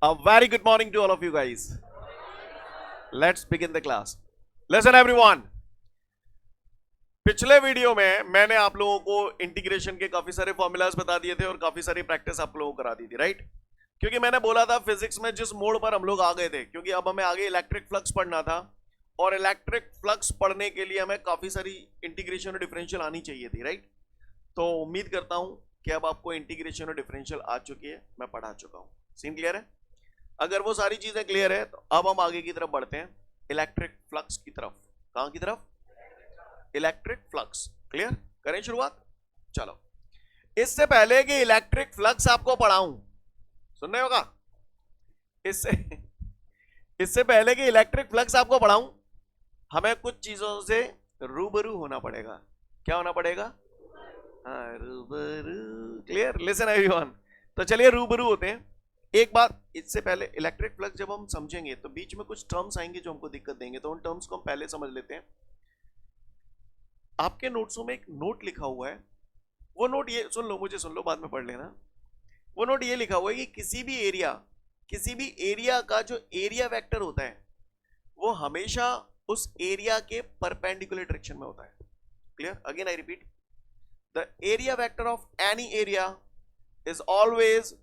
A very good morning to all of you guys. Let's begin the class. Listen everyone. पिछले video में मैंने आप लोगों को इंटीग्रेशन के काफी सारे फॉर्मूलाज बता दिए थे और काफी सारी प्रैक्टिस आप लोगों को करा दी थी, राइट? क्योंकि मैंने बोला था फिजिक्स में जिस मोड़ पर हम लोग आ गए थे, क्योंकि अब हमें आगे इलेक्ट्रिक फ्लक्स पढ़ना था और इलेक्ट्रिक फ्लक्स पढ़ने के लिए हमें काफी सारी इंटीग्रेशन और डिफरेंशियल आनी चाहिए थी, राइट? तो उम्मीद करता हूं कि अब आपको इंटीग्रेशन और डिफरेंशियल आ चुकी है, मैं पढ़ा चुका हूं। सीन क्लियर है? अगर वो सारी चीजें क्लियर है तो अब हम आगे की तरफ बढ़ते हैं, इलेक्ट्रिक फ्लक्स की तरफ। कहां की तरफ? Electric flux. क्लियर? करें शुरुआत। चलो, इससे पहले कि इलेक्ट्रिक फ्लक्स आपको पढ़ाऊं, सुनने होगा, इससे पहले कि इलेक्ट्रिक फ्लक्स आपको पढ़ाऊं, हमें कुछ चीजों से रूबरू होना पड़ेगा। क्या होना पड़ेगा? रूबरू। क्लियर? Listen everyone. तो चलिए रूबरू होते हैं। एक बात इससे पहले, इलेक्ट्रिक फ्लक्स जब हम समझेंगे तो बीच में कुछ टर्म्स आएंगे जो हमको दिक्कत देंगे, तो उन टर्म्स को हम पहले समझ लेते हैं। आपके नोट्सों में एक नोट लिखा हुआ है, वो नोट ये सुन लो, मुझे सुन लो, बाद में पढ़ लेना। वो नोट ये लिखा हुआ है कि किसी भी एरिया का जो एरिया वेक्टर होता है वो हमेशा उस एरिया के परपेंडिकुलर डायरेक्शन में होता है। Clear? Again I repeat, the area vector of any area is always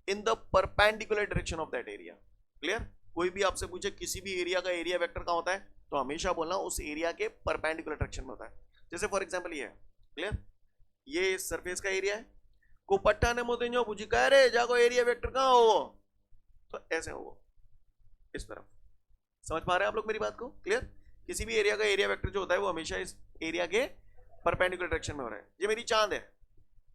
in the perpendicular direction of that area. Clear? कोई भी आपसे पूछे किसी भी एरिया का एरिया वेक्टर कहां होता है, तो हमेशा बोलना उस एरिया के परपेंडिकुलर डायरेक्शन में होता है। जैसे फॉर एग्जांपल ये है, क्लियर, ये सरफेस का एरिया है, को पट्टा ने मोते जो पूछी कह रहे जाको एरिया वेक्टर कहां हो, तो ऐसे हो इस तरफ। समझ पा रहे हैं आप लोग मेरी बात को? क्लियर? किसी भी एरिया का एरिया वेक्टर जो होता है वो हमेशा इस एरिया के परपेंडिकुलर डायरेक्शन में हो रहा है। ये मेरी चांद है,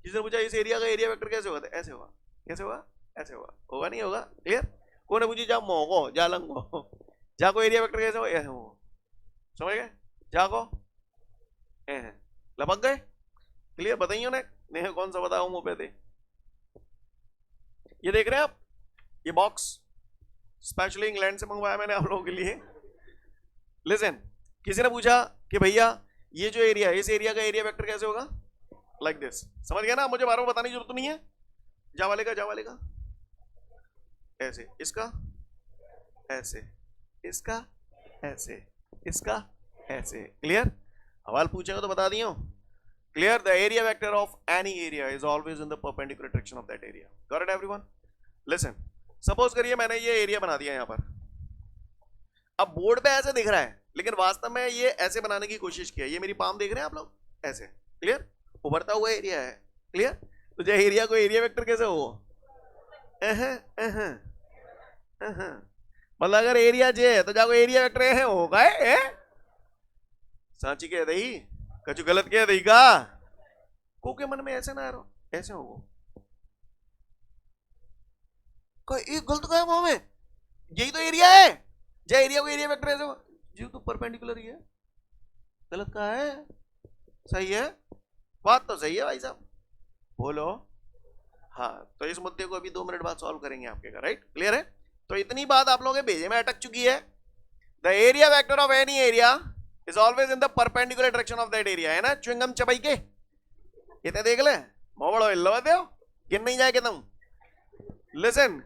किसी ने पूछा इस एरिया का एरिया वेक्टर कैसे होगा, ऐसे होगा। कैसे होगा? ऐसे होगा। होगा नहीं होगा? क्लियर? कोई ने पूछी जा मोगो जा लंगो, जाको एरिया वेक्टर कैसे हो, ऐसे हो। समझ गए? जाको लपक गए? क्लियर? बताइए ना, नहीं कौन सा बताओ मुंह पे थे। ये देख रहे हैं आप, ये बॉक्स स्पेशली इंग्लैंड से मंगवाया मैंने आप लोगों के लिए। लिसन, किसी ने पूछा कि भैया ये जो एरिया है, इस एरिया का एरिया वेक्टर कैसे होगा, लाइक दिस। समझ गया ना? मुझे बार बार बताने की जरूरत नहीं है। जा वाले का ऐसे, इसका ऐसे, इसका ऐसे, इसका ऐसे। क्लियर? सवाल पूछेगा तो बता दियो। Clear? The area vector of any area is always in the perpendicular direction of that area. Got it everyone? Listen, suppose करिए मैंने ये एरिया बना दिया यहां पर। अब बोर्ड पे ऐसे दिख रहा है, लेकिन वास्तव में ये ऐसे बनाने की कोशिश किया। ये मेरी पाम देख रहे हैं आप लोग, ऐसे। क्लियर? उभरता हुआ एरिया है। क्लियर? तो जो एरिया को एरिया वेक्टर कैसे हो, मतलब अगर एरिया जे है तो जाको एरिया वेक्टर होगा। सांची कह दही कछु गलत कह दही का, को के मन में ऐसे ना रहो, ऐसे होगा। कोई गलत कहा वहां में, यही तो एरिया है, जो एरिया को एरिया वेक्टर ऐसे जी तो परपेंडिकुलर ही है। गलत कहा है? सही है, बात तो सही है भाई साहब, बोलो। हाँ, तो इस मुद्दे को अभी 2 मिनट बाद सॉल्व करेंगे आपके का, राइट? क्लियर है? तो इतनी बात आप लोगों के भेजे में अटक चुकी है। The area vector of any area is always in the perpendicular direction of that area. है ना? च्युइंगम चबाई के इतने देख ले, मोबड़ो हिलो दो, गिन नहीं जाए तुम। Listen,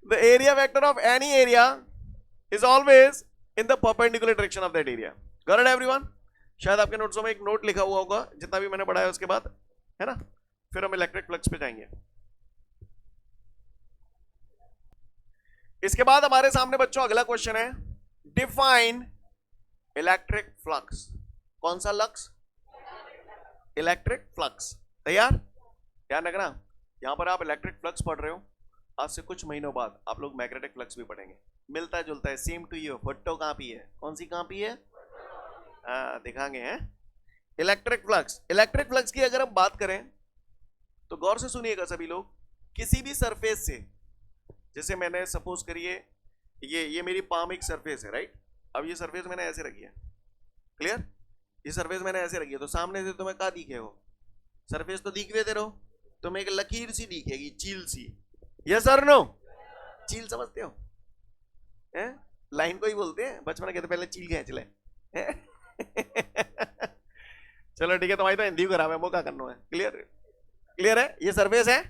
the area vector of any area is always in the perpendicular direction of that area. Got it everyone? शायद आपके नोट्सों में एक नोट लिखा हुआ होगा जितना भी मैंने पढ़ाया उसके बाद, है ना? फिर हम इलेक्ट्रिक फ्लक्स पे जाएंगे। इसके बाद हमारे सामने बच्चों अगला क्वेश्चन है, डिफाइन इलेक्ट्रिक फ्लक्स। कौन सा लक्स? Electric flux. तैयार? ध्यान रखना, यहां पर आप इलेक्ट्रिक फ्लक्स पढ़ रहे हो, आज से कुछ महीनों बाद आप लोग मैग्नेटिक फ्लक्स भी पढ़ेंगे। मिलता जुलता है, same to you. Photo copy है। कौन सी कॉपी है? दिखाएंगे हैं इलेक्ट्रिक फ्लक्स। इलेक्ट्रिक फ्लक्स की अगर हम बात करें तो गौर से सुनिएगा सभी लोग। किसी भी सरफेस से, जैसे मैंने सपोज करिए ये मेरी पाम एक सरफेस है, राइट? अब ये सरफेस मैंने ऐसे रखी है। क्लियर? ये सरफेस मैंने ऐसे रखी है, तो सामने से तुम्हें क्या दिखे हो? सरफेस तो दिख दे रहो, तुम्हें एक लकीर सी दिखेगी, चील सी। Yes sir no? चील समझते हो? लाइन को ही बोलते हैं, बचपन में कहते पहले चील खींच ले। चलो ठीक है, तुम्हारी तो हिंदी खराब है, वो क्या करना है। क्लियर? क्लियर है? ये सरफेस है,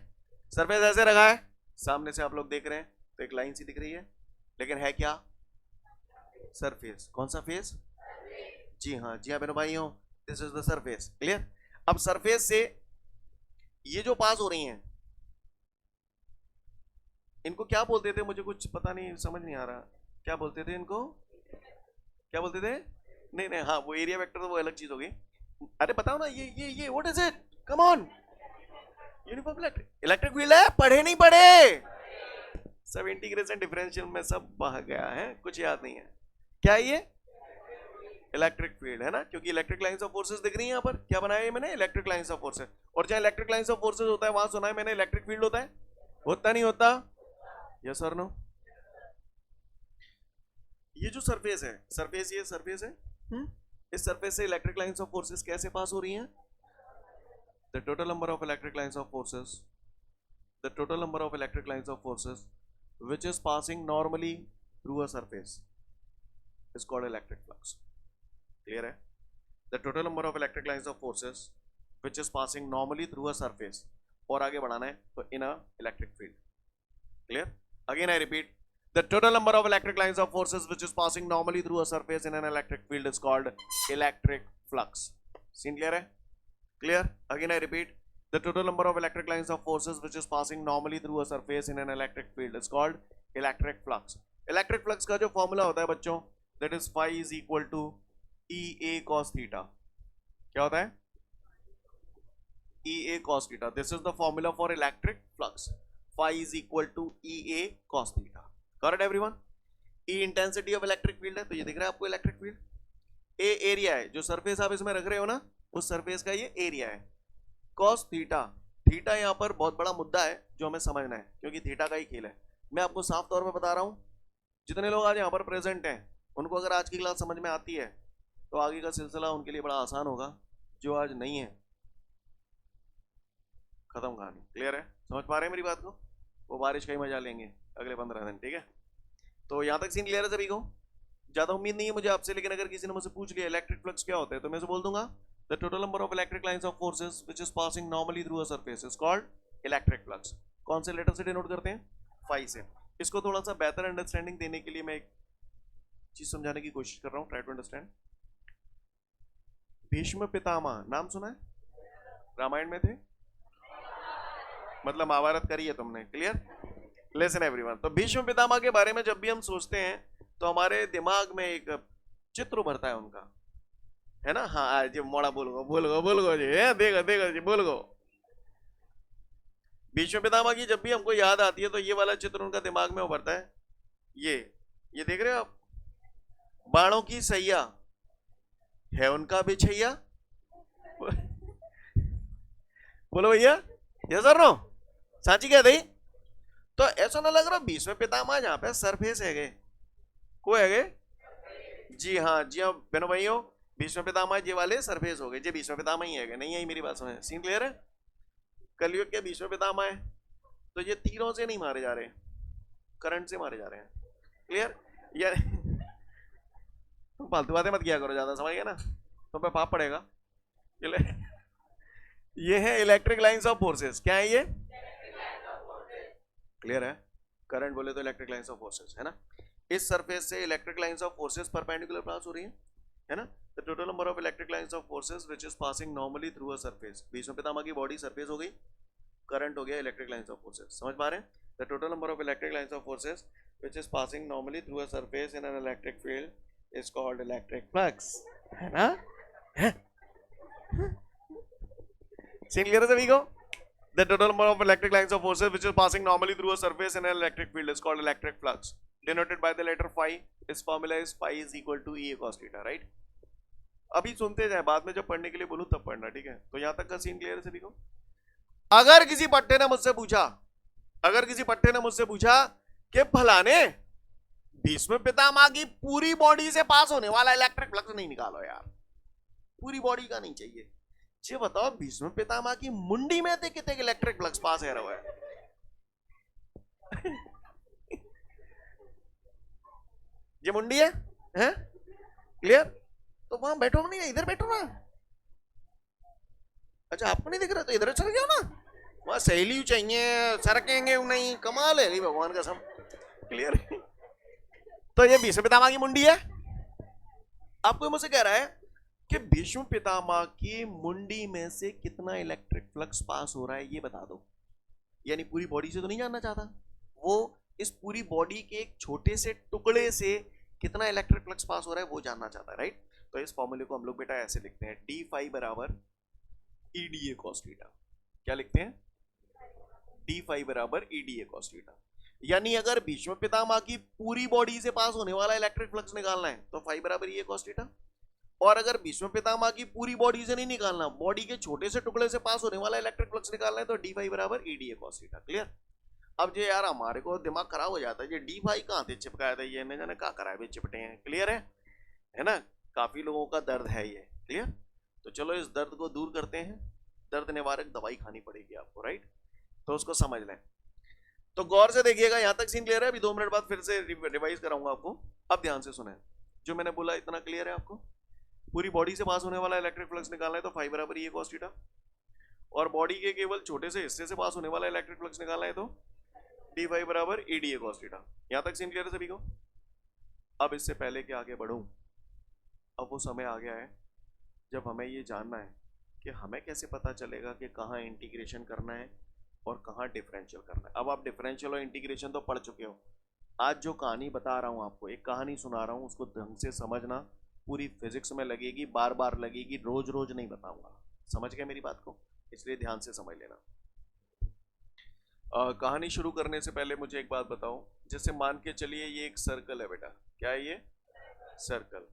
सरफेस ऐसे रखा है, सामने से आप लोग देख रहे हैं तो एक लाइन सी दिख रही है, लेकिन है क्या? सरफेस। कौन सा फेस? जी हाँ, जी हाँ बहनों भाइयों, this is the surface. Clear? अब सरफेस से ये जो पास हो रही हैं, इनको क्या बोलते थे? मुझे कुछ पता नहीं, समझ नहीं आ रहा। क्या बोलते थे इनको? क्या बोलते थे? नहीं नहीं, हाँ वो एरिया वेक्टर तो वो अलग चीज होगी। अरे बताओ ना, ये what is it? Come on. Uniform electric field है। पढ़े नहीं पढ़े? सब इंटीग्रेशन डिफरेंशियल में सब बह गया है, कुछ याद नहीं है। क्या है ये? इलेक्ट्रिक फील्ड है ना, क्योंकि इलेक्ट्रिक लाइंस ऑफ फोर्सेस दिख रही है यहाँ पर। क्या बनाया है मैंने? Electric lines of forces. और जहां इलेक्ट्रिक लाइंस ऑफ फोर्सेस होता है वहां सुना है मैंने इलेक्ट्रिक फील्ड होता है। होता नहीं होता? यस और नो? ये जो सरफेस है, सरफेस, ये सरफेस है, इस सरफेस से इलेक्ट्रिक लाइंस ऑफ फोर्सेस कैसे पास हो रही हैं? The total number of electric lines of forces, the total number of electric lines of forces which is passing normally through a surface is called electric flux. Clear है? The total number of electric lines of forces which is passing normally through a surface, और आगे बढ़ाना है तो in a electric field. Clear? Again I repeat, the total number of electric lines of forces which is passing normally through a surface in an electric field is called electric flux. Scene clear है? Clear? Again I repeat, the total number of electric lines of forces which is passing normally through a surface in an electric field is called electric flux. Electric flux का जो formula होता है बच्चों, that is phi is equal to EA cos theta. क्या होता है? EA cos theta. This is the formula for electric flux. Phi is equal to EA cos theta. Correct everyone? E intensity of electric field है, तो ये दिख रहा है आपको electric field. A एरिया है, जो सरफेस आप इसमें रख रहे हो ना, उस सरफेस का ये एरिया है. cos थीटा, थीटा यहाँ पर बहुत बड़ा मुद्दा है जो हमें समझना है, क्योंकि थीटा का ही खेल है. मैं आपको साफ तौर पे बता रहा हूँ, जितने लोग आज यहाँ पर प्रेजेंट हैं उनको अगर आज की क्लास समझ में आती है तो आगे का सिलसिला उनके लिए बड़ा आसान होगा. जो आज नहीं है, खत्म कहानी. क्लियर है? समझ पा रहे हैं मेरी बात को? वो बारिश का ही मजा लेंगे अगले 15 दिन. ठीक है, तो यहाँ तक सीन क्लियर है सभी को? ज्यादा उम्मीद नहीं है मुझे आपसे, लेकिन अगर किसी ने मुझसे पूछ लिया इलेक्ट्रिक फ्लक्स क्या होता है तो मैं से बोल दूंगा the total number of electric lines of forces which is passing normally through a surface is called electric flux. कौन से लेटर से डिनोट करते हैं? फाई से. इसको थोड़ा सा बेहतर अंडरस्टैंडिंग देने के लिए मैं एक चीज समझाने की कोशिश कर रहा हूं. Try to understand. Bhishma Pitamah नाम सुना है? रामायण में थे, मतलब महाभारत करी है तुमने. क्लियर? Listen everyone. तो भीष्म पितामह के बारे में जब भी हम सोचते हैं तो हमारे दिमाग में एक चित्र उभरता है उनका, है ना? हाँ जी, मोड़ा बोल गो जी, देखो जी, बोल गो. भीष्म पितामह की जब भी हमको याद आती है तो ये वाला चित्र उनका दिमाग में उभरता है. ये देख रहे हो आप? बाणों की सैया है उनका बिछैया. बोलो भैया, ये सर नो सांची क्या थी? तो ऐसा ना लग रहा भीष्म पितामह जहां पे सरफेस है गए को है गए. जी हाँ बहनों भाइयों, भीष्म पितामह ये वाले सरफेस हो गए. ये भीष्म पितामह ही है, नहीं है मेरी बात सुने. सीन क्लियर है? कलयुग के भीष्म पितामह है तो ये तीरों से नहीं मारे जा रहे, करंट से मारे जा रहे हैं. क्लियर? यार तुम फालतू बातें मत किया करो ज्यादा, समझ गया ना? तुम पे पाप पड़ेगा. ये है इलेक्ट्रिक लाइंस ऑफ फोर्सेस. क्या है ये? क्लियर है? करंट बोले तो इलेक्ट्रिक लाइंस ऑफ फोर्सेस है ना. इस सरफेस से electric lines of forces perpendicular pass हो रही है ना. The total number of electric lines of forces which is passing normally through a surface. Bhishma Pitamah की बॉडी सरफेस हो गई, करंट हो गया इलेक्ट्रिक लाइंस ऑफ फोर्सेस. समझ पा रहे हैं? The total number of electric lines of forces which is passing normally through a surface in an electric field is called electric flux. है ना? सीन क्लियर है सभी को? The total number of electric lines of forces which is passing normally through a surface in an electric field is called electric flux, denoted by the letter phi. Its formula is phi is equal to E cos theta, right? अभी सुनते जाए, बाद में जब पढ़ने के लिए बोलूं तब पढ़ना. ठीक है, तो यहां तक का सीन क्लियर है सभी को? अगर किसी पट्टे ने मुझसे पूछा कि फलाने भीष्म पितामह की पूरी बॉडी से पास होने वाला इलेक्ट्रिक फ्लक्स नहीं निकालो यार, पूरी बॉडी का नहीं चाहिए, ये बताओ भीष्म पितामह की मुंडी में थे कितने इलेक्ट्रिक फ्लक्स पास है रहा है. ये मुंडी है? क्लियर? तो वहां बैठो नहीं, इधर बैठो ना. अच्छा आपको नहीं दिख रहा तो इधर चल जाओ ना. वहां सहेली चाहिए, सरकेंगे नहीं, कमाल है भगवान का सब। क्लियर है? तो ये भीष्म पितामह की मुंडी है। आपको मुझसे कह रहा है कि भीष्म पितामह की मुंडी में से कितना इलेक्ट्रिक फ्लक्स पास हो रहा है ये बता दो। यानी पूरी बॉडी से तो नहीं जानना चाहता वो, इस पूरी बॉडी के एक छोटे से टुकड़े से कितना इलेक्ट्रिक फ्लक्स पास हो रहा है वो जानना चाहता है, राइट? तो इस फॉर्मूले को हम लोग बेटा ऐसे लिखते हैं, डी फाई बराबर ईडीए कॉस थीटा। क्या लिखते हैं? डी फाई बराबर ईडीए कॉस थीटा। यानी अगर भीष्म पितामह की पूरी बॉडी से पास होने वाला इलेक्ट्रिक फ्लक्स निकालना है तो फाई बराबर ई कॉस थीटा, और अगर भीष्म पितामह की पूरी बॉडी से नहीं निकालना, बॉडी के छोटे से टुकड़े से पास होने वाला इलेक्ट्रिक फ्लक्स निकालना है तो डी फाई बराबर E D cos theta. Clear? अब जो यार हमारे को दिमाग खराब हो जाता है, ये डी फाई कहां से चिपकाया था, ये न जाने कहा कराए भी चिपटे हैं। क्लियर है ना? काफी लोगों का दर्द है ये। क्लियर? तो चलो इस दर्द को दूर करते हैं, दर्द निवारक दवाई खानी पड़ेगी आपको, राइट? तो उसको समझ लें। तो गौर से देखिएगा, यहां तक सीन क्लियर है? अभी 2 मिनट बाद फिर से रिवाइज कराऊंगा आपको। अब ध्यान से सुने, जो मैंने बोला इतना क्लियर है आपको? पूरी बॉडी से पास होने वाला इलेक्ट्रिक फ्लक्स निकालना है तो फाई बराबर ई कॉस थीटा, और बॉडी के केवल छोटे से हिस्से से पास होने वाला इलेक्ट्रिक फ्लक्स निकालना है तो डी फाई बराबर ई डी कॉस थीटा। यहां तक सीन क्लियर है सभी को? अब इससे पहले कि आगे बढ़ूं, अब वो समय आ गया है जब हमें ये जानना है कि हमें कैसे पता चलेगा कि कहाँ इंटीग्रेशन करना है और कहाँ डिफरेंशियल करना है। अब आप डिफरेंशियल और इंटीग्रेशन तो पढ़ चुके हो। आज जो कहानी बता रहा हूँ आपको, एक कहानी सुना रहा हूँ, उसको ढंग से समझना, पूरी फिजिक्स में लगेगी, बार बार लगेगी, रोज रोज नहीं बताऊंगा। समझ गए मेरी बात को? इसलिए ध्यान से समझ लेना। कहानी शुरू करने से पहले मुझे एक बात बताओ, जैसे मान के चलिए ये एक सर्कल है बेटा, क्या है ये? सर्कल।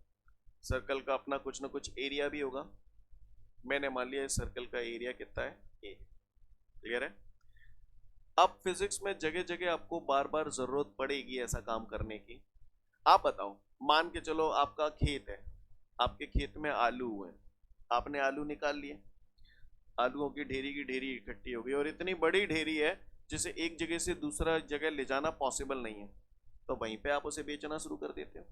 सर्कल का अपना कुछ ना कुछ एरिया भी होगा। मैंने मान लिया इस सर्कल का एरिया कितना है? ए। क्लियर है? अब फिजिक्स में जगह जगह आपको बार बार जरूरत पड़ेगी ऐसा काम करने की। आप बताओ, मान के चलो आपका खेत है, आपके खेत में आलू हुए, आपने आलू निकाल लिए, आलूओं की ढेरी इकट्ठी हो गई, और इतनी बड़ी ढेरी है जिसे एक जगह से दूसरा जगह ले जाना पॉसिबल नहीं है, तो वहीं पे आप उसे बेचना शुरू कर देते हो।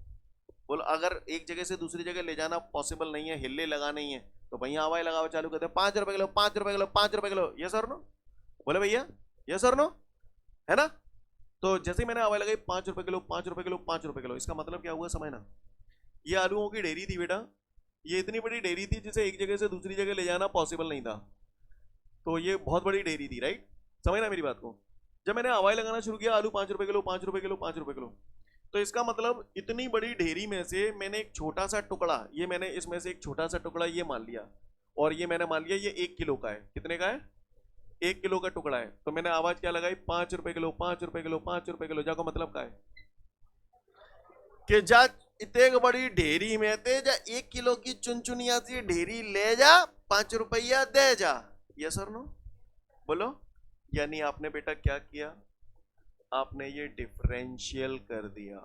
बोलो, अगर एक जगह से दूसरी जगह ले जाना पॉसिबल नहीं है, हिल्ले लगाना ही है, तो वहीं हवाई लगाओ चालू करते हैं, 5 रुपए किलो, 5 रुपए किलो, 5 रुपए किलो। यस और नो? बोले भैया यस और नो, है ना? तो जैसे ही मैंने हवाई लगाई 5 रुपए किलो, 5 रुपए किलो, 5 रुपए किलो, इसका मतलब क्या हुआ समझना? ये आलूओं की ढेरी थी बेटा, ये इतनी बड़ी ढेरी थी जिसे एक जगह से दूसरी जगह ले जाना पॉसिबल नहीं था, तो ये बहुत बड़ी ढेरी थी, राइट? समझना मेरी बात को? जब मैंने हवाई लगाना शुरू किया, आलू 5 रुपए किलो, 5 रुपए किलो, 5 रुपए किलो, तो इसका मतलब इतनी बड़ी ढेरी में से मैंने एक छोटा सा टुकड़ा, ये मैंने इसमें से एक छोटा सा टुकड़ा ये मान लिया, और ये मैंने मान लिया ये 1 किलो का है। कितने का है? 1 किलो का टुकड़ा है। तो मैंने आवाज क्या लगाई? 5 रुपए किलो, 5 रुपए किलो, 5 रुपए किलो। जाको मतलब क्या है कि जा इतने बड़ी ढेरी में ते जा 1 किलो की चुनचुनिया सी ढेरी ले जा, 5 रुपया दे जा। यस और नो? बोलो। यानी आपने बेटा क्या किया? आपने ये डिफरेंशियल कर दिया।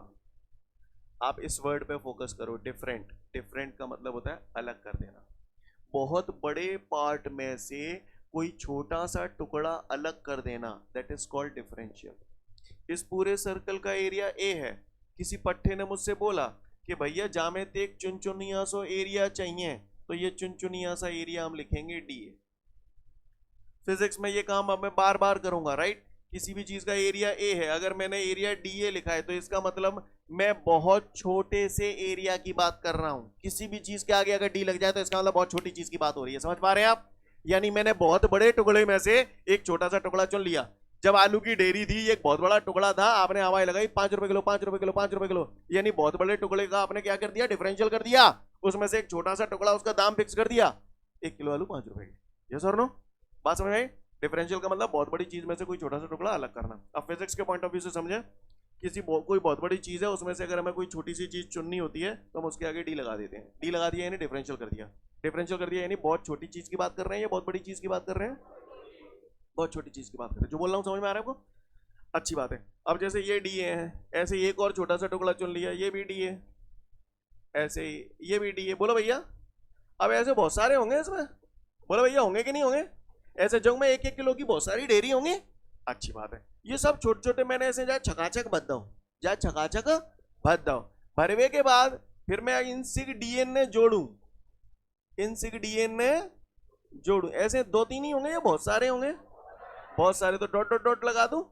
आप इस वर्ड पे फोकस करो, डिफरेंट। डिफरेंट का मतलब होता है अलग कर देना। बहुत बड़े पार्ट में से कोई छोटा सा टुकड़ा अलग कर देना, दैट इज कॉल्ड डिफरेंशियल। इस पूरे सर्कल का एरिया ए है। किसी पट्टे ने मुझसे बोला कि भैया जामे तेक चुनचुनिया सो एरिया चाहिए, तो ये चुनचुनिया सा एरिया हम लिखेंगे डी ए। फिजिक्स में ये काम अब मैं बार बार करूंगा, राइट? किसी भी चीज का एरिया ए है, अगर मैंने एरिया डी ए लिखा है तो इसका मतलब मैं बहुत छोटे से एरिया की बात कर रहा हूं। किसी भी चीज के आगे अगर डी लग जाए तो इसका मतलब बहुत छोटी चीज की बात हो रही है। समझ पा रहे हैं आप? यानी मैंने बहुत बड़े टुकड़े में से एक छोटा सा टुकड़ा चुन लिया। जब आलू की ढेरी थी, एक बहुत बड़ा टुकड़ा था, आपने हवाई लगाई 5 रुपए किलो, 5 रुपए किलो, 5 रुपए किलो, यानी बहुत बड़े टुकड़े का आपने क्या कर दिया? डिफरेंशियल कर दिया। उसमें से एक छोटा सा टुकड़ा, उसका दाम फिक्स कर दिया, 1 किलो आलू 5 रुपए की। यस और नो? बात समझ में? डिफरेंशियल का मतलब बहुत बड़ी चीज में से कोई छोटा सा टुकड़ा अलग करना। अब फिजिक्स के पॉइंट ऑफ व्यू से समझे, कोई बहुत बड़ी चीज है, उसमें से अगर हमें कोई छोटी सी चीज चुननी होती है तो हम उसके आगे डी लगा देते हैं। डी लगा दिया यानी डिफरेंशियल कर दिया। डिफरेंशियल कर दिया यानी बहुत छोटी चीज की बात कर रहे हैं या बहुत बड़ी चीज की बात कर रहे हैं? बहुत छोटी चीज की बात कर रहे हैं। जो बोल रहा हूँ समझ में आ रहा है आपको? अच्छी बात है। अब जैसे ये डी है, ऐसे एक और छोटा सा टुकड़ा चुन लिया, ये भी डी है, ऐसे ही ये भी डी है। बोलो भैया, अब ऐसे बहुत सारे होंगे इसमें? बोलो भैया, होंगे कि नहीं होंगे? ऐसे जग में 1-1 किलो की बहुत सारी ढेरी होंगी। अच्छी बात है। ये सब छोटे छोटे मैंने ऐसे जा छकाचक भर दो, जा छकाचक भर दो। भरवे के बाद फिर मैं इन सिग डीएनए जोड़ू, इन सिग डीएनए जोड़ू। ऐसे 2-3 ही होंगे या बहुत सारे होंगे? बहुत सारे तो डॉट डॉट डॉट लगा दूं।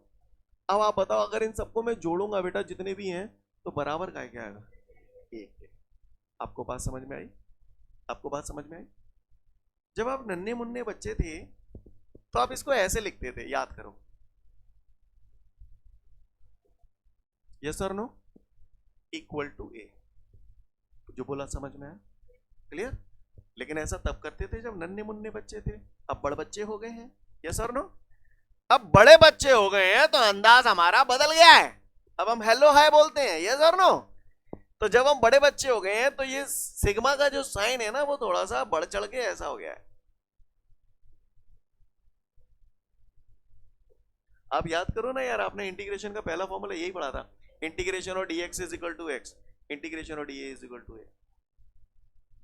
अब आप बताओ, अगर इन सबको मैं जोड़ूंगा बेटा जितने भी हैं तो बराबर का क्या आएगा? एक। आपको बात समझ में आई? आपको बात समझ में आई? जब आप नन्हे मुन्ने बच्चे थे तो आप इसको ऐसे लिखते थे, याद करो। यस और नो? इक्वल टू ए। जो बोला समझ में आया? क्लियर? लेकिन ऐसा तब करते थे जब नन्हे मुन्ने बच्चे थे। अब बड़े बच्चे हो गए हैं। यस और नो? अब बड़े बच्चे हो गए हैं तो अंदाज हमारा बदल गया है। अब हम हेलो हाय बोलते हैं। यस और नो? तो जब हम बड़े बच्चे हो गए हैं तो ये सिग्मा का जो साइन है ना, वो थोड़ा सा बढ़ चढ़ के ऐसा हो गया है। आप याद करो ना यार, आपने इंटीग्रेशन का पहला फॉर्मूला यही पढ़ा था, integration of dx is equal to x, integration of dA is equal to a।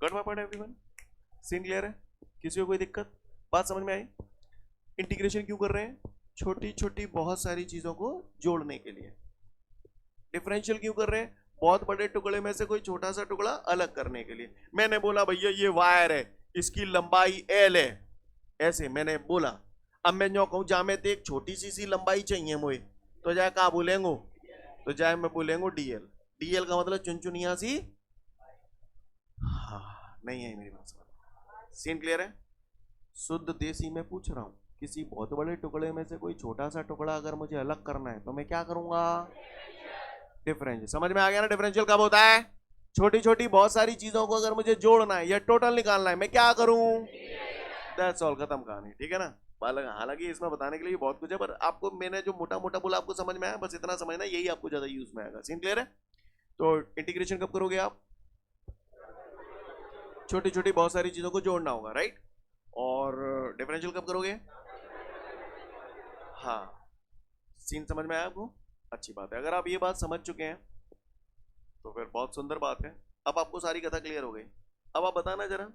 Got my point everyone? Scene clear है? किसी को कोई दिक्कत? बात समझ में आई? इंटीग्रेशन क्यों कर रहे हैं? छोटी छोटी बहुत सारी चीजों को जोड़ने के लिए। डिफरेंशियल क्यों कर रहे हैं? बहुत बड़े टुकड़े में से कोई छोटा सा टुकड़ा अलग करने के लिए। मैंने बोला भैया ये वायर है, इसकी लंबाई L है, ऐसे मैंने बोला। अब मैं जो कहूँ जा में तो एक छोटी सी लंबाई चाहिए मुझे, तो जाए कहा बोलेंगे? तो जाए मैं बोलेंगे DL। DL का मतलब चुनचुनिया सी। हाँ, नहीं है मेरी बात समझ? सीन क्लियर है? शुद्ध देसी में पूछ रहा हूँ, किसी बहुत बड़े टुकड़े में से कोई छोटा सा टुकड़ा अगर मुझे अलग करना है तो मैं क्या करूंगा? डिफरेंशियल। समझ में आ गया ना डिफरेंशियल कब होता है? छोटी छोटी बहुत सारी चीजों को अगर मुझे जोड़ना है या टोटल निकालना है, मैं क्या करूं? दैट्स ऑल, खत्म कहानी। ठीक है ना? हालांकि इसमें बताने के लिए बहुत कुछ है, पर आपको मैंने जो मोटा मोटा बोला आपको समझ में आया, बस इतना समझना, यही आपको ज्यादा यूज में आएगा। सीन क्लियर है? तो इंटीग्रेशन कब करोगे आप? छोटी छोटी बहुत सारी चीजों को जोड़ना होगा, राइट? और डिफरेंशियल कब करोगे? हाँ, सीन समझ में आया आपको? अच्छी बात है। अगर आप ये बात समझ चुके हैं तो फिर बहुत सुंदर बात है। अब आपको सारी कथा क्लियर हो गई। अब आप बताना जरा,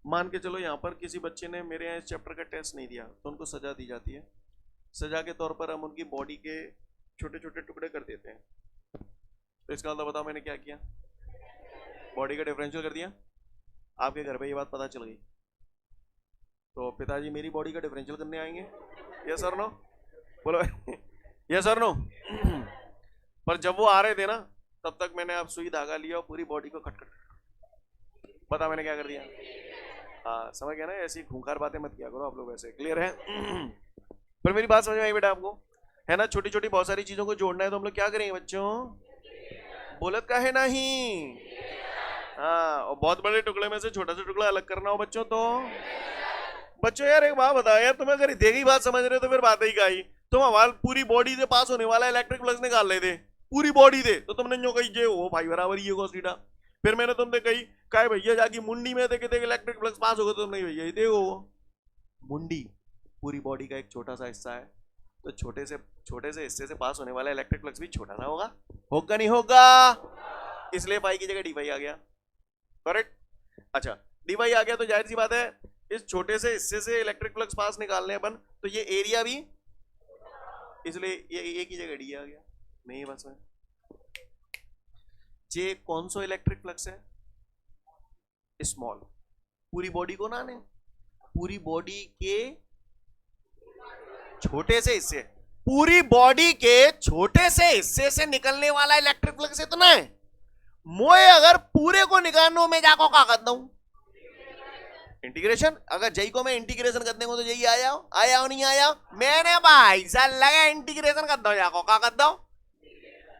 मान के चलो यहाँ पर किसी बच्चे ने मेरे यहाँ इस चैप्टर का टेस्ट नहीं दिया तो उनको सजा दी जाती है। सजा के तौर पर हम उनकी बॉडी के छोटे छोटे टुकड़े कर देते हैं। तो इसका मतलब बताओ मैंने क्या किया? बॉडी का डिफरेंशियल कर दिया। आपके घर पे ये बात पता चल गई तो पिताजी मेरी बॉडी का डिफरेंशियल करने आएंगे? यस और नो? बोलो यस और नो? पर जब वो आ रहे थे ना, तब तक मैंने आप सुई धागा लिया और पूरी बॉडी को खटखट। पता मैंने क्या कर दिया? हाँ, समझ गया ना? ऐसी खूंखार बातें मत किया करो आप लोग वैसे। क्लियर है? पर मेरी बात समझ में आई बेटा आपको? है ना? छोटी छोटी बहुत सारी चीजों को जोड़ना है तो हम लोग क्या करेंगे बच्चों? बोलत का है नहीं? हाँ, और बहुत बड़े टुकड़े में से छोटा सा टुकड़ा अलग करना हो बच्चों तो? बच्चों यार एक बात बताओ यार, तुम्हें अगर देखी बात समझ रहे हो तो फिर बात ही का ही। तुम हमारे पूरी बॉडी से पास होने वाला इलेक्ट्रिक फ्लक्स निकाल रहे थे, पूरी बॉडी से, तो तुमने जो कही जे ओ भाई बराबर ये cos थीटा। फिर मैंने तुमसे कही काय भैया जाके मुंडी में देखे थे इलेक्ट्रिक फ्लक्स पास होगा, तो तुमने भैया देखो मुंडी पूरी बॉडी का एक छोटा सा हिस्सा है, तो छोटे से हिस्से से पास होने वाला इलेक्ट्रिक फ्लक्स भी छोटा सा होगा। होगा नहीं होगा? इसलिए पाई की जगह डी वाई आ गया। करेक्ट? अच्छा, डी वाई आ गया तो जाहिर सी बात है इस छोटे से हिस्से से इलेक्ट्रिक फ्लक्स पास निकालने अपन, तो ये एरिया भी, इसलिए ये एक ही जगह डी आ गया। नहीं बस में जे कौन सा इलेक्ट्रिक फ्लक्स है? स्मॉल। पूरी बॉडी को ना ने, पूरी बॉडी के छोटे से हिस्से, पूरी बॉडी के छोटे से हिस्से से निकलने वाला इलेक्ट्रिक फ्लक्स इतना है। मोए अगर पूरे को निकालने में जाको क्या करता हूं? इंटीग्रेशन। अगर जई को मैं इंटीग्रेशन कर देंगे तो जई आया हो नहीं आया? मैंने भाई साहब लगा इंटीग्रेशन कर दो, जाको क्या कर दो?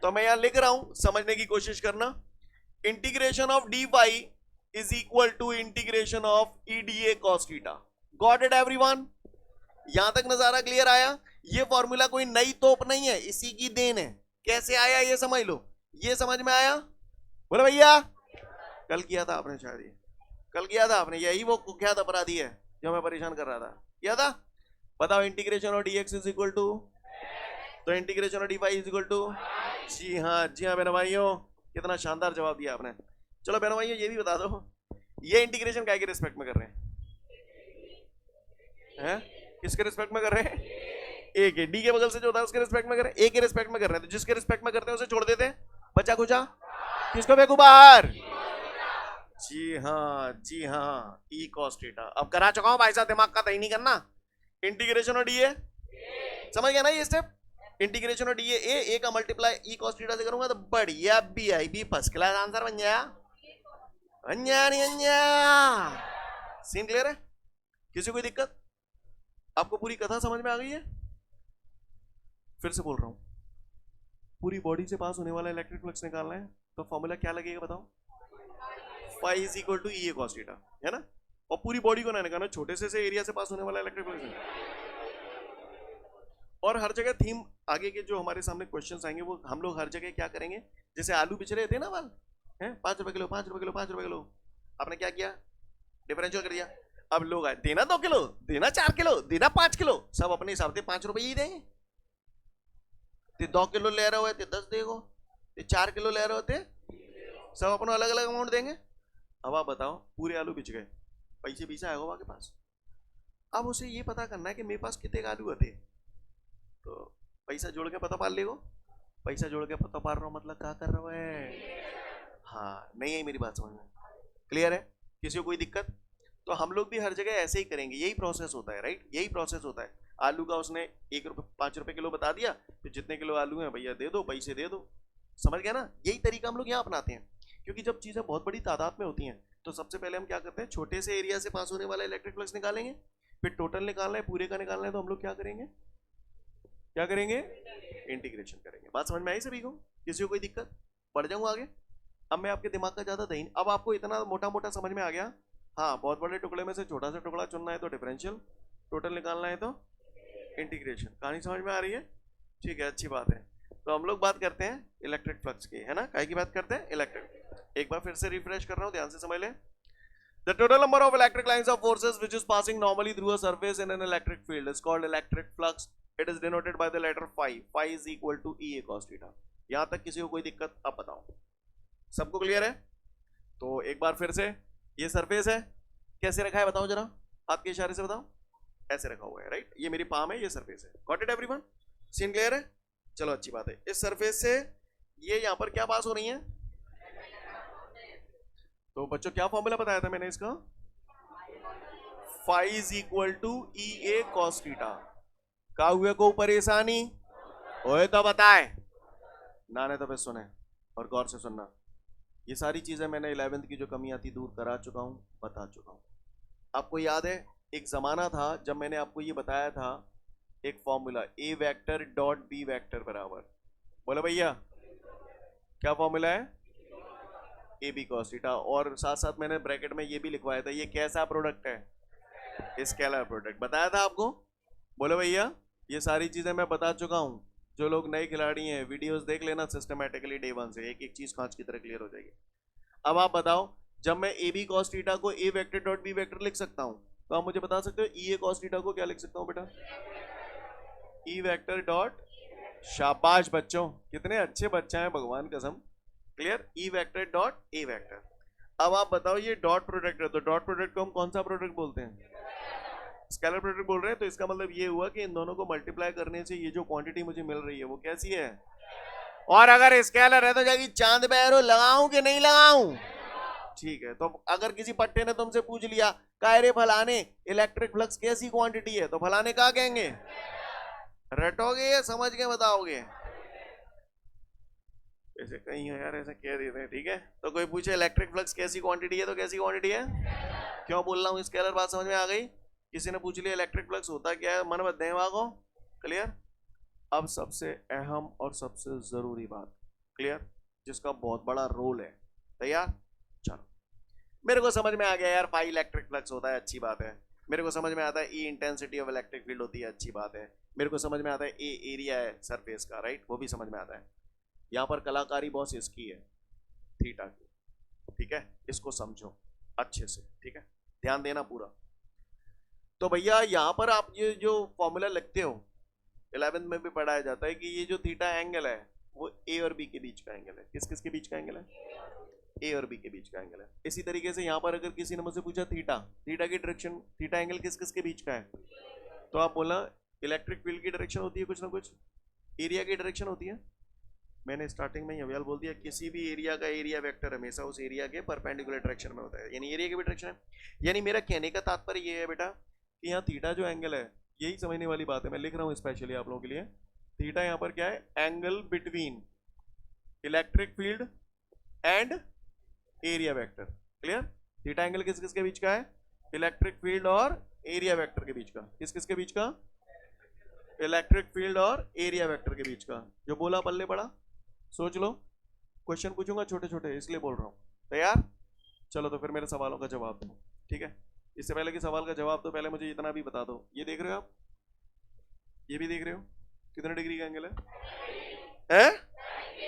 तो मैं यहां लिख रहा हूं, समझने की कोशिश करना। Integration of D Y is equal to integration of E कॉस थीटा। Got it everyone? यहां तक नजारा क्लियर आया? ये फॉर्मूला कोई नई तोप नहीं है, इसी की देन है। कैसे आया ये समझ लो। ये समझ में आया? बोले भैया कल किया था आपने, शायद ये कल किया था आपने, यही वो कुख्यात अपराधी है जो मैं परेशान कर रहा था। किया था? बताओ integration of dx is equal to, तो integration of dy is equal to, जी हाँ बहनों भाइयों, कितना शानदार जवाब दिया आपने। चलो बहनों भाइयों ये भी बता दो, ये इंटीग्रेशन काय के रिस्पेक्ट में कर रहे हैं? किसके रिस्पेक्ट में कर रहे हैं? ए के। डी के बगल से जो होता है उसके रिस्पेक्ट में कर रहे हैं, ए के रिस्पेक्ट में कर रहे हैं। तो जिसके रिस्पेक्ट में करते हैं उसे छोड़ देते हैं, बचा कुचा किसको फेंकू बाहर? जी हाँ ई कॉस थीटा। अब करा चुका हूं भाई साहब, दिमाग का तय नहीं करना। इंटीग्रेशन और डी समझ गया ना ये स्टेप? इंटीग्रेशन और ए का मल्टीप्लाई ई cos थीटा से करूंगा तो बढ़िया बीआईबी फर्स्ट क्लास आंसर बन जाएगा। सीन क्लियर है? किसी कोई दिक्कत? आपको पूरी कथा समझ में आ गई है? फिर से बोल रहा हूं, पूरी बॉडी से पास होने वाला इलेक्ट्रिक फ्लक्स निकालना है तो फॉर्मूला क्या लगेगा बताओ? Phi is equal to E cos theta, है ना? और पूरी बॉडी को ना निकालना, छोटे से एरिया से पास होने वाला इलेक्ट्रिक फ्लक्स। और हर जगह थीम आगे के जो हमारे सामने क्वेश्चंस आएंगे वो हम लोग हर जगह क्या करेंगे, जैसे आलू बिछ रहे थे ना वाल हैं, 5 रुपए किलो 5 रुपए किलो 5 रुपए किलो, आपने क्या किया? डिफरेंशियल कर दिया। अब लोग आए, देना 2 किलो, देना 4 किलो, देना 5 किलो, सब अपने हिसाब से 5 रुपए ही देंगे। ते 2 किलो ले रहे हो ते 10 देगो, ते 4 किलो ले रहे हो ते सब अपना अलग अलग अमाउंट देंगे। अब आप बताओ, पूरे आलू बिछ गए, पैसे पीछे आएगा आपके पास। अब उसे ये पता करना है कि मेरे पास कितने आलू होते, तो पैसा जोड़ के पता पाल लेगो। पैसा जोड़ के पता पाल रहा हूं मतलब क्या कर रहा है? हाँ, नहीं है मेरी बात समझ में? क्लियर है? किसी को कोई दिक्कत? तो हम लोग भी हर जगह ऐसे ही करेंगे, यही प्रोसेस होता है, राइट? यही प्रोसेस होता है। आलू का उसने 1 रुपये 5 रुपए किलो बता दिया, फिर जितने किलो आलू हैं भैया दे दो, पैसे दे दो। समझ गया ना? यही तरीका हम लोग यहाँ अपनाते हैं, क्योंकि जब चीजें बहुत बड़ी तादाद में होती हैं तो सबसे पहले हम क्या करते हैं, छोटे से एरिया से पास होने वाला इलेक्ट्रिक फ्लक्स निकालेंगे, फिर टोटल निकालना है, पूरे का निकालना है, तो हम लोग क्या करेंगे? क्या करेंगे? इंटीग्रेशन करेंगे। बात समझ में आई सभी को? किसी को कोई दिक्कत? बढ़ जाऊंगा आगे? अब मैं आपके दिमाग का ज्यादा दही, अब आपको इतना मोटा मोटा समझ में आ गया। हाँ, बहुत बड़े टुकड़े में से छोटा सा टुकड़ा चुनना है तो डिफरेंशियल, टोटल निकालना है तो इंटीग्रेशन। कहानी समझ में आ रही है? ठीक है, अच्छी बात है। तो हम लोग बात करते हैं इलेक्ट्रिक फ्लक्स की, है ना? काय की बात करते हैं? इलेक्ट्रिक। एक बार फिर से रिफ्रेश कर रहा हूँ, ध्यान से समझ लें। The total number of electric lines of forces which is passing normally through a surface in an electric field is called electric flux. It is denoted by the letter phi. Phi is equal to E cos theta. यहां तक किसी को कोई दिक्कत? अब बताओ, सबको clear है? तो एक बार फिर से, ये सरफेस है, कैसे रखा है बताओ जरा, हाथ के इशारे से बताओ। ऐसे रखा हुआ है, राइट? ये मेरी पाम है, ये सरफेस है। Got it everyone? Scene clear है? चलो, अच्छी बात है। इस सरफेस से ये यहां पर क्या पास हो रही है? तो बच्चों क्या फॉर्मूला बताया था मैंने इसका? Phi is equal to E A cos theta. का हुए को परेशानी होए तो बताए, ना ने तो फिर सुने, और गौर से सुनना। ये सारी चीजें मैंने 11th की जो कमियां थी दूर करा चुका हूं, बता चुका हूं। आपको याद है एक जमाना था जब मैंने आपको ये बताया था, एक formula A vector dot B vector बराबर, बोलो भैया क्या फॉर्मूला है? A B cos theta. और साथ साथ मैंने ब्रैकेट में ये भी लिखवाया था, ये कैसा प्रोडक्ट है? Scalar product. बताया था आपको? बोलो भैया, ये सारी चीजें मैं बता चुका हूं। जो लोग नए खिलाड़ी हैं, वीडियोस देख लेना सिस्टमेटिकली डे 1 से, एक एक चीज कांच की तरह क्लियर हो जाएगी। अब आप बताओ, जब मैं ए बी कॉस थीटा को ए वेक्टर डॉट बी वेक्टर लिख सकता हूं, तो आप मुझे बता सकते हो ई ए कॉस थीटा को क्या लिख सकता हूं बेटा? ई वेक्टर डॉट, शाबाश बच्चों, कितने अच्छे बच्चे हैं, भगवान कसम। Clear? E vector dot A vector. अब आप बताओ, ये डॉट प्रोडक्ट है, तो डॉट प्रोडक्ट को हम कौन सा प्रोडक्ट बोलते हैं? स्केलर प्रोडक्ट बोल रहे हैं। तो इसका मतलब ये हुआ कि इन दोनों को मल्टीप्लाई करने से ये जो क्वांटिटी मुझे मिल रही है वो कैसी है? और अगर स्केलर है तो जाके चांद पे एरो लगाऊं कि नहीं लगाऊं? ठीक है, तो अगर किसी पट्टे ने तुमसे पूछ लिया कायरे फलाने इलेक्ट्रिक फ्लक्स कैसी क्वांटिटी है, तो फलाने क्या कहेंगे? रटोगे या समझ के बताओगे? ऐसे कहीं है यार, ऐसे कह देते हैं, ठीक है? तो कोई पूछे इलेक्ट्रिक फ्लक्स कैसी क्वांटिटी है, तो कैसी क्वांटिटी है? क्यों बोल रहा हूँ स्केलर, बात समझ में आ गई? किसी ने पूछ लिया इलेक्ट्रिक फ्लक्स होता क्या है, मन बदले को क्लियर? अब सबसे अहम और सबसे जरूरी बात, क्लियर, जिसका बहुत बड़ा रोल है। तैयार? चलो, मेरे को समझ में आ गया यार, फाई इलेक्ट्रिक फ्लक्स होता है, अच्छी बात है। मेरे को समझ में आता है ई इंटेंसिटी ऑफ इलेक्ट्रिक फील्ड होती है, अच्छी बात है। मेरे को समझ में आता है ए एरिया है सरफेस का, राइट, वो भी समझ में आता है। यहाँ पर कलाकारी बॉस इसकी है, थीटा की, ठीक है? इसको समझो अच्छे से, ठीक है? ध्यान देना पूरा। तो भैया यहाँ पर आप ये जो फॉर्मूला लिखते हो, 11th में भी पढ़ाया जाता है कि ये जो थीटा एंगल है वो ए और बी के बीच का एंगल है। किस किस के बीच का एंगल है? ए और बी के बीच का एंगल है। इसी तरीके से यहाँ पर अगर किसी ने मुझसे पूछा थीटा, थीटा की डायरेक्शन, थीटा एंगल किस किस के बीच का है, तो आप बोला इलेक्ट्रिक फील्ड की डायरेक्शन होती है कुछ ना कुछ, एरिया की डायरेक्शन होती है। मैंने स्टार्टिंग में अव्याल बोल दिया, किसी भी एरिया का एरिया वेक्टर हमेशा उस एरिया के परपेंडिकुलर डायरेक्शन में होता है, यानी एरिया की भी डायरेक्शन है। यानी मेरा कहने का तात्पर्य ये है बेटा कि यहाँ थीटा जो एंगल है यही समझने वाली बात है, मैं लिख रहा हूं स्पेशली आप लोगों के लिए। थीटा यहां पर क्या है? Angle between electric field and area vector. Clear? Theta angle किस किस के बीच का है? इलेक्ट्रिक फील्ड और एरिया वेक्टर के बीच का। किस किस के बीच का? इलेक्ट्रिक फील्ड और एरिया वेक्टर के बीच का। जो बोला पल्ले पड़ा, सोच लो। क्वेश्चन पूछूंगा छोटे छोटे, इसलिए बोल रहा हूं। तैयार? चलो तो फिर मेरे सवालों का जवाब दो, ठीक है? इससे पहले कि सवाल का जवाब दो, पहले मुझे इतना भी बता दो। ये देख रहे हो आप? ये भी देख रहे हो? कितने डिग्री का एंगल है?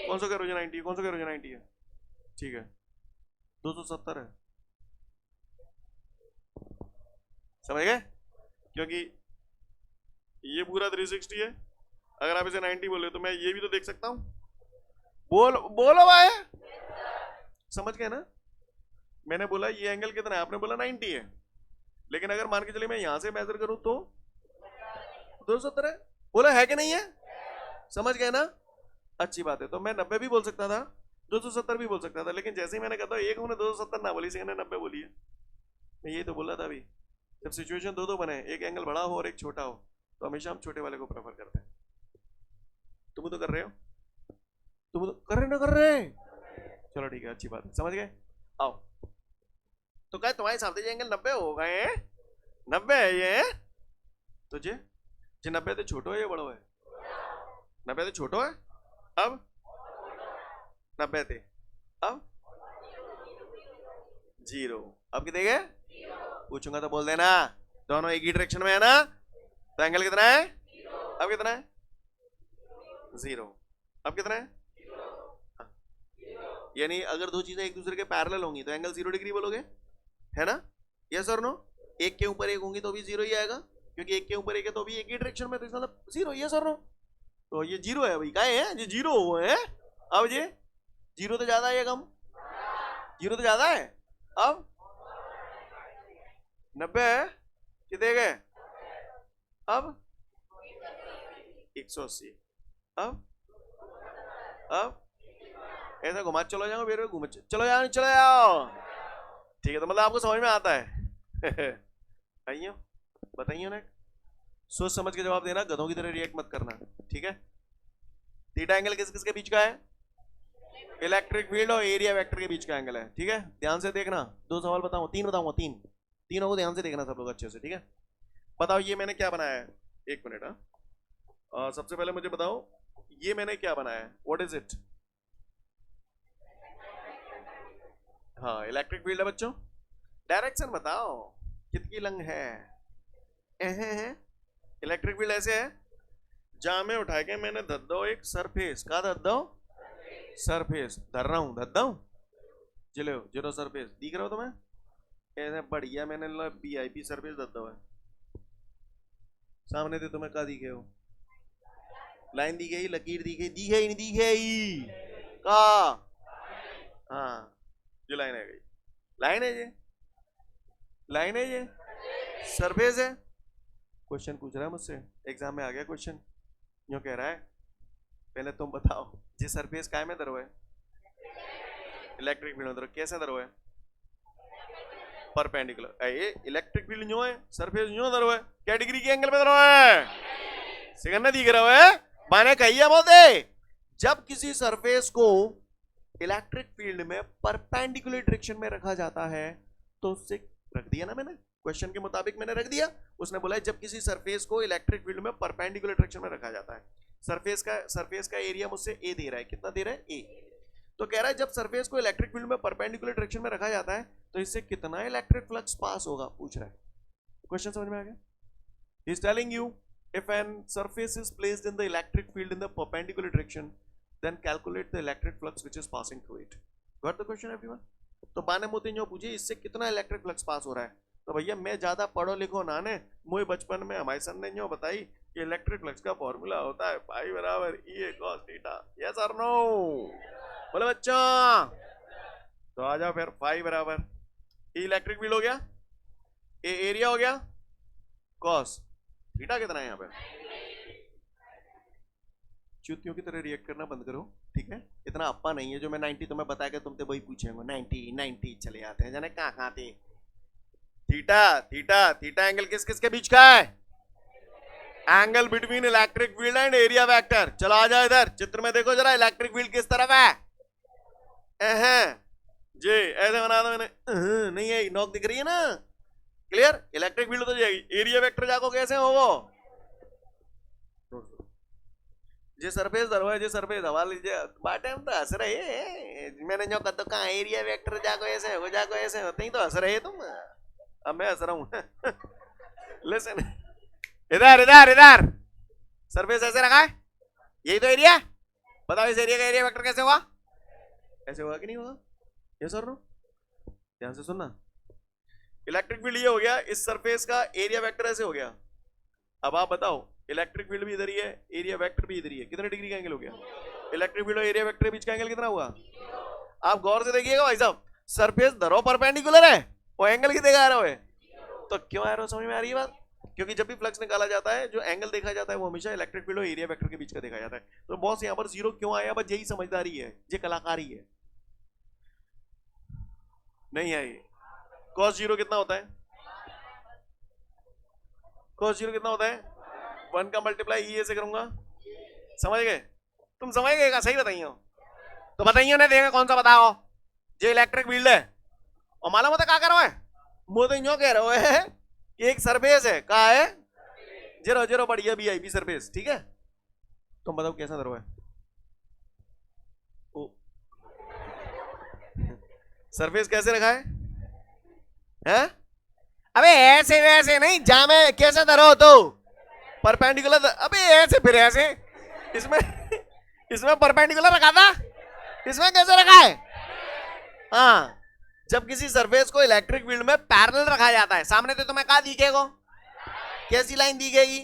कौन सा कह रहे हो? 90? कौन सा कह रहे हो? 90 है, ठीक है। 270 है, समझ गए? क्योंकि ये पूरा 360 है। अगर आप इसे 90 बोले तो मैं ये भी तो देख सकता हूं। बोलो भाई, समझ गए ना? मैंने बोला ये एंगल कितना है, आपने बोला 90 है। लेकिन अगर मान के चलिए मैं यहां से मेजर करूं तो 270 है। बोला है कि नहीं है? समझ गए ना? अच्छी बात है। तो मैं 90 भी बोल सकता था, 270 भी बोल सकता था, लेकिन जैसे ही मैंने कहा था एक ने 270 ना बोली, 90 बोली है। मैं यही तो बोला था अभी, जब सिचुएशन दो बने, एक एंगल बड़ा हो और एक छोटा हो, तो हमेशा हम छोटे वाले को प्रेफर करते हैं। तुम तो कर रहे हो, तुम तो कर रहे ना कर रहे? चलो ठीक है, अच्छी बात है, समझ गए? आओ। तो क्या तुम्हारे हिसाब से ये एंगल 90 हो गए? 90 है ये? तो जे 90 तो छोटो है, ये बड़ो है? 90 तो छोटो है। अब 90 थे, अब 0। अब कितने गए? पूछूंगा तो बोल देना, दोनों एक ही डायरेक्शन में है ना? तो एंगल कितना है? अब कितना है? 0। अब कितना है? यानी अगर दो चीजें एक दूसरे के पैरेलल होंगी तो एंगल 0 डिग्री बोलोगे, है ना? यस और नो? एक के ऊपर एक होंगी तो भी 0 ही आएगा, क्योंकि एक के ऊपर एक है तो भी एक ही डायरेक्शन में, तो इसका मतलब 0। यस और नो? तो ये 0 है भाई, काय है? ये 0 है। अब ये 0 तो ज्यादा है या कम? 0 तो ज्यादा है। अब 90 है, कितने गए? अब 180। अब ऐसा घुमा चलो जाओ, फिर घूम चलो जाओ, चलो जाओ। ठीक है, तो मतलब आपको समझ में आता है? आइए बताइए ना, सोच समझ के जवाब देना, गधों की तरह रिएक्ट मत करना, ठीक है? थीटा एंगल किस किस के बीच का है? इलेक्ट्रिक फील्ड और एरिया वेक्टर के बीच का एंगल है, ठीक है? ध्यान से देखना, 2 सवाल बताऊंगा, 3 बताऊंगा, तीनों को ध्यान से देखना सब लोग अच्छे से, ठीक है? बताओ ये मैंने क्या बनाया है? 1 मिनट। सबसे पहले मुझे बताओ ये मैंने क्या बनाया है, व्हाट इज इट? हाँ, इलेक्ट्रिक फील्ड है बच्चों। डायरेक्शन बताओ कितनी लंग है? इलेक्ट्रिक फील्ड ऐसे है, जहां में उठा के मैंने धर दो एक सरफेस का, धर दो सरफेस, धर रहा हूं, धर दो जिले जीरो सरफेस, दिख रहा हो तुम्हें? ऐसे बढ़िया मैंने वीआईपी सरफेस धर दो है सामने थे, तुम्हें क्या दिखे हो? लाइन दी गई, लकीर दी गई, दी है नहीं दी है का? हाँ, जो लाइन है गई, लाइन है ये, लाइन है ये, सरफेस है। क्वेश्चन पूछ रहा है मुझसे, एग्जाम में आ गया क्वेश्चन, यूं कह रहा है पहले तुम बताओ जी सरफेस काय में धरो है? इलेक्ट्रिक फील्ड में धरो। कैसे धरो है? परपेंडिकुलर। ये इलेक्ट्रिक फील्ड यूं है, सरफेस यूं धरो है, क्या डिग्री के एंगल में धरो है? सेकंड दिख रहा है, मैंने कही बोलते जब किसी सरफेस को इलेक्ट्रिक फील्ड में परपेंडिकुलर डायरेक्शन में रखा जाता है तो उससे रख दिया ना मैंने, क्वेश्चन के मुताबिक मैंने रख दिया। उसने बोला जब किसी सरफेस को इलेक्ट्रिक फील्ड में परपेंडिकुलर डायरेक्शन में रखा जाता है, सरफेस का एरिया मुझसे ए दे रहा है, कितना दे रहा है? ए। तो कह रहा है जब सरफेस को इलेक्ट्रिक फील्ड में परपेंडिकुलर डायरेक्शन में रखा जाता है तो इससे कितना इलेक्ट्रिक फ्लक्स पास होगा, पूछ रहा है। क्वेश्चन समझ में आ गया? He is telling you if an surface is placed in the electric field in the perpendicular direction then calculate the electric flux which is passing through it. Got the question everyone? तो बाने मोती जो पूछे इससे कितना electric flux pass हो रहा है, तो भैया मैं ज्यादा पढ़ो लिखो ना ने, मुझे बचपन में हमारे सन ने जो बताई कि इलेक्ट्रिक फ्लक्स का फॉर्मूला होता है पाई बराबर ई cos थीटा। यस और नो? बोले बच्चा, तो आ जाओ फिर। फाई बराबर ई इलेक्ट्रिक फील्ड हो गया, ए एरिया हो गया, कॉस थीटा कितना है यहाँ पे? चूतियों की तरह रिएक्ट करना बंद करो, ठीक है? इतना अप्पा नहीं है जो मैं 90 तुम्हें बताया कि तुम तो वही पूछेंगे 90 चले आते हैं, जाने कहाँ थे। थीटा थीटा थीटा एंगल किस किस के बीच का है? Angle between electric field and area vector. चलो आ जाओ इधर, चित्र में देखो जरा, इलेक्ट्रिक फील्ड किस तरफ है? जी ऐसे बना दो मैंने, नहीं है, नोक दिख रही है ना, क्लियर। इलेक्ट्रिक फील्ड तो जाएगी, एरिया वेक्टर जाको कैसे हो वो? जे सरफेस धरो है, जे सरफेस हवा लीजिए बाटे, हम तो हंस रहे, मैंने जो कहा कहाँ एरिया वेक्टर जाको ऐसे हो, जाको ऐसे होते ही तो हंस रहे तुम, अब मैं हंस रहा हूं। लिसन, इधर इधर इधर, सरफेस ऐसे रखा है, यही तो एरिया। बताओ इस एरिया का एरिया वेक्टर कैसे होगा? ऐसे होगा कि नहीं होगा? यस और नो? ध्यान से सुनना, इलेक्ट्रिक फील्ड ये हो गया, इस सरफेस का एरिया वेक्टर ऐसे हो गया। अब आप बताओ, इलेक्ट्रिक फील्ड भी इधर ही है, एरिया वेक्टर भी इधर ही है, कितने डिग्री का एंगल हो गया? इलेक्ट्रिक फील्ड और एरिया वेक्टर के बीच का एंगल कितना हुआ? आप गौर से देखिएगा भाई साहब, सरफेस धरो परपेंडिकुलर है, वो एंगल कितने का एरो है? तो क्यों एरो? समझ में आ रही है बात? क्योंकि जब भी फ्लक्स निकाला जाता है, जो एंगल देखा जाता है वो हमेशा इलेक्ट्रिक फील्ड और एरिया वेक्टर के बीच का देखा जाता है। तो बॉस यहाँ पर जीरो क्यों आया? बस यही समझदारी है, ये कलाकारी है, नहीं आई। कॉस जीरो कितना होता है? कॉस जीरो कितना होता है? 1 का मल्टीप्लाई ई से करूंगा, समझ गए? तुम समझ गए का? सही बताइए तो बताइए ना, देगा कौन सा बताओ? जो इलेक्ट्रिक फील्ड है, और मालूम होता क्या कर रहा है? मुझे तो यूं कह रहा है कि एक सरफेस है, कहा है? जीरो जीरो बढ़िया वीआईपी सरफेस, ठीक है। तुम बताओ कैसा धरो है? सरफेस कैसे रखा है? हैं? अबे ऐसे वैसे नहीं, जामे कैसे धरो तो? परपेंडिकुलर। अबे ऐसे फिर ऐसे, इसमें इसमें परपेंडिकुलर रखा था, इसमें कैसे रखा है? हाँ, जब किसी सरफेस को इलेक्ट्रिक फील्ड में पैरेलल रखा जाता है, सामने तो तुम्हें कहा दिखेगा, कैसी लाइन दिखेगी?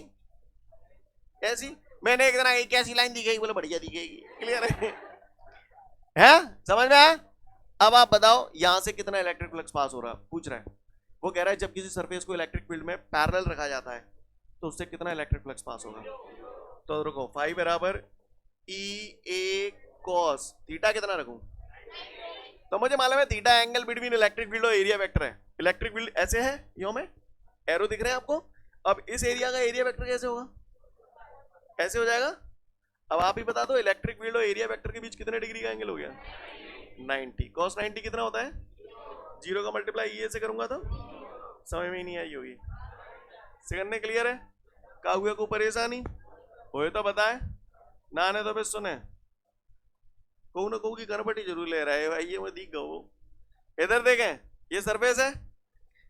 ऐसी। मैंने एक दिन कैसी लाइन दिखेगी, बोले बढ़िया दिखेगी, क्लियर है? समझ में आया? अब आप बताओ यहां से कितना इलेक्ट्रिक फ्लक्स पास हो रहा है, पूछ रहा है। वो कह रहा है जब किसी सरफेस को इलेक्ट्रिक फील्ड में पैरेलल रखा जाता है तो उससे कितना इलेक्ट्रिक फ्लक्स पास होगा? तो रुको, फाई बराबर ई ए कॉस थीटा कितना रखूं? तो मुझे मालूम है theta angle between electric field और एरिया वेक्टर है। इलेक्ट्रिक फील्ड ऐसे है, यो में एरो दिख रहे हैं आपको। अब इस एरिया का एरिया वेक्टर कैसे होगा? ऐसे हो जाएगा। अब आप ही बता दो, इलेक्ट्रिक फील्ड और एरिया वेक्टर के बीच कितने डिग्री का एंगल हो गया? 90। कॉस 90 कितना होता है? जीरो का मल्टीप्लाई ये से करूंगा तो समझ में ही नहीं आई होगी। सेकंड क्लियर है? काहुए को परेशानी हो तो बताए, ना आने तो बस सुने, कहू ना कहू की करबटी जरूर ले रहा है भाई, ये मैं दिख गऊ। इधर देखें, ये सरफेस है,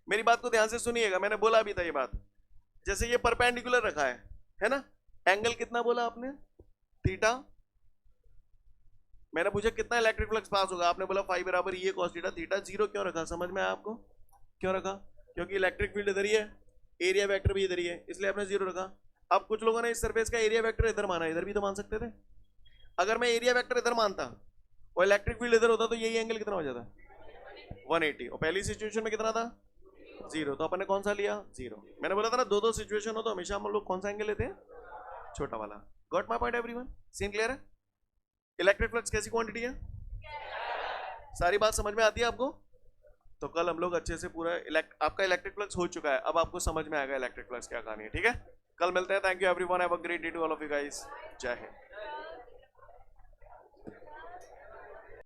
मेरी बात को ध्यान से सुनिएगा, मैंने बोला भी था ये बात। जैसे ये परपेंडिकुलर रखा है ना? एंगल कितना बोला आपने? थीटा। मैंने पूछा कितना इलेक्ट्रिक फ्लक्स पास होगा, आपने बोला फाई बराबर ये कॉस थीटा। थीटा जीरो क्यों रखा? समझ में आया आपको? क्यों रखा? क्योंकि इलेक्ट्रिक फील्ड इधर ही है, एरिया वेक्टर भी इधर ही है, इसलिए आपने जीरो रखा। अब कुछ लोगों ने इस सरफेस का एरिया वेक्टर इधर माना, इधर भी तो मान सकते थे। अगर मैं एरिया वेक्टर इधर मानता और इलेक्ट्रिक फील्ड इधर होता तो यही एंगल कितना हो जाता? 180। और पहली सिचुएशन में कितना था? जीरो। तो अपन ने कौन सा लिया? जीरो। मैंने बोला था ना, दो दो सिचुएशन हो तो हमेशा हम लोग कौन सा एंगल लेते हैं? छोटा वाला। Got my point everyone? Scene clear है? इलेक्ट्रिक फ्लक्स कैसी क्वांटिटी है? सारी बात समझ में आती है आपको? तो कल हम लोग अच्छे से पूरा आपका इलेक्ट्रिक फ्लक्स हो चुका है, अब आपको समझ में आएगा इलेक्ट्रिक फ्लक्स क्या कहानी है, ठीक है? कल मिलते हैं। Thank you everyone, have a great day to all of you guys. जय हिंद।